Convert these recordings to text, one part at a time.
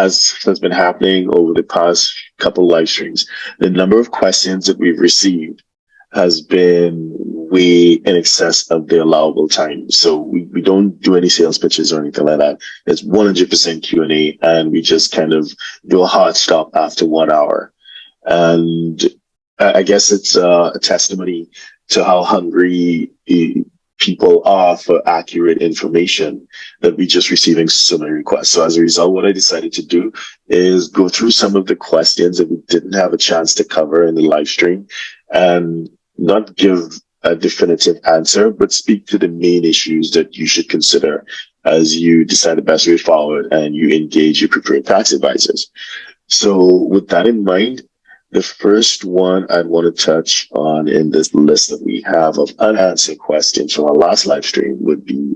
as has been happening over the past couple live streams, the number of questions that we've received has been way in excess of the allowable time. So we don't do any sales pitches or anything like that. It's 100% Q&A, and we just kind of do a hard stop after 1 hour. And I guess it's a testimony to how hungry people are for accurate information that we're just receiving so many requests. So as a result, what I decided to do is go through some of the questions that we didn't have a chance to cover in the live stream and not give a definitive answer, but speak to the main issues that you should consider as you decide the best way forward and you engage your preferred tax advisors. So with that in mind, the first one I'd want to touch on in this list that we have of unanswered questions from our last live stream would be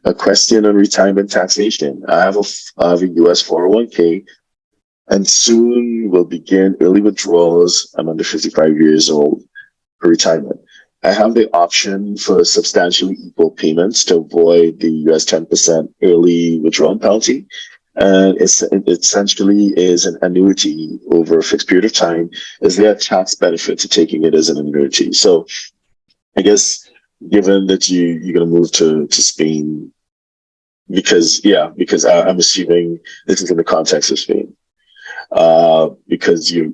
a question on retirement taxation. I have a US 401k, and soon will begin early withdrawals. I'm under 55 years old for retirement. I have the option for substantially equal payments to avoid the US 10% early withdrawal penalty. And it essentially is an annuity over a fixed period of time. Is there a tax benefit to taking it as an annuity? So I guess given that you're going to move to Spain, because I'm assuming this is in the context of Spain, because your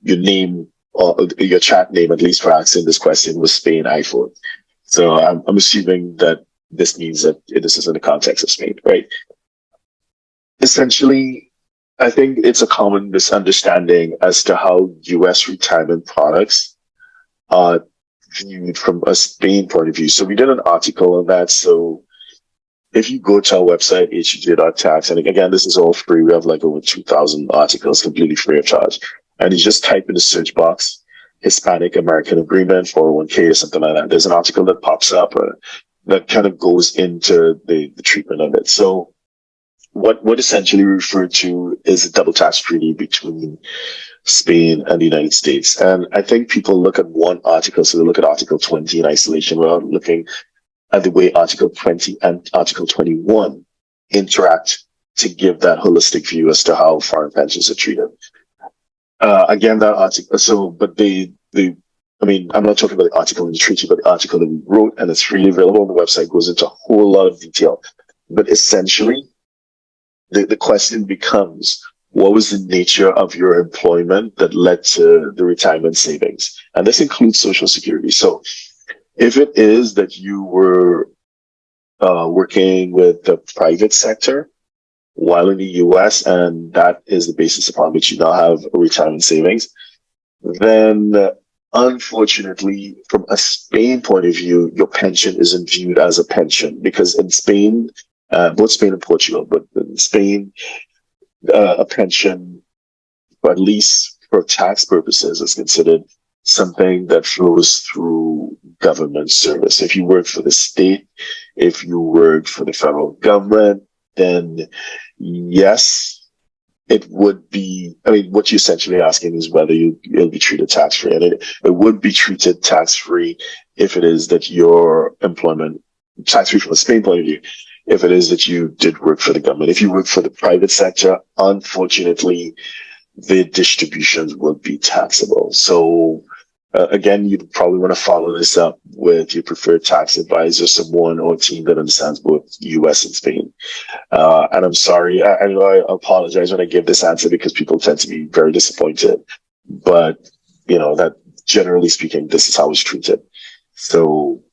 name, or your chat name, at least for asking this question, was Spain iPhone. So I'm assuming that this means that this is in the context of Spain, right? Essentially, I think it's a common misunderstanding as to how US retirement products are viewed from a Spain point of view. So we did an article on that. So if you go to our website, huj.tax, and again, this is all free. We have like over 2,000 articles completely free of charge. And you just type in the search box, Hispanic American Agreement, 401k or something like that. There's an article that pops up that kind of goes into the treatment of it. So what essentially referred to is a double tax treaty between Spain and the United States. And I think people look at one article, so they look at Article 20 in isolation without looking at the way Article 20 and Article 21 interact to give that holistic view as to how foreign pensions are treated. Again, that article, I'm not talking about the article in the treaty, but the article that we wrote, and it's freely available on the website, goes into a whole lot of detail. But essentially, the question becomes, what was the nature of your employment that led to the retirement savings? And this includes Social Security. So if it is that you were working with the private sector while in the US, and that is the basis upon which you now have a retirement savings, then unfortunately, from a Spain point of view, your pension isn't viewed as a pension, because in Spain, both Spain and Portugal, but in Spain, a pension, at least for tax purposes, is considered something that flows through government service. If you work for the state, if you work for the federal government, then yes, it would be, what you're essentially asking is whether it'll be treated tax-free. And it would be treated tax-free if it is that your employment, tax-free from a Spain point of view, if it is that you did work for the government. If you work for the private sector, unfortunately, the distributions would be taxable. So again, you'd probably want to follow this up with your preferred tax advisor, someone or team that understands both US and Spain. And I'm sorry, I apologize when I give this answer, because people tend to be very disappointed. But, that generally speaking, this is how it's treated. So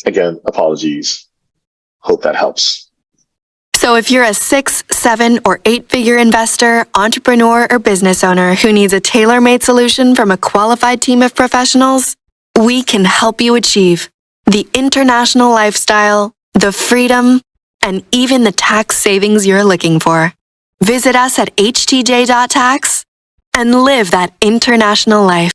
again, apologies. Hope that helps. So if you're a 6, 7, or 8-figure investor, entrepreneur, or business owner who needs a tailor-made solution from a qualified team of professionals, we can help you achieve the international lifestyle, the freedom, and even the tax savings you're looking for. Visit us at htj.tax and live that international life.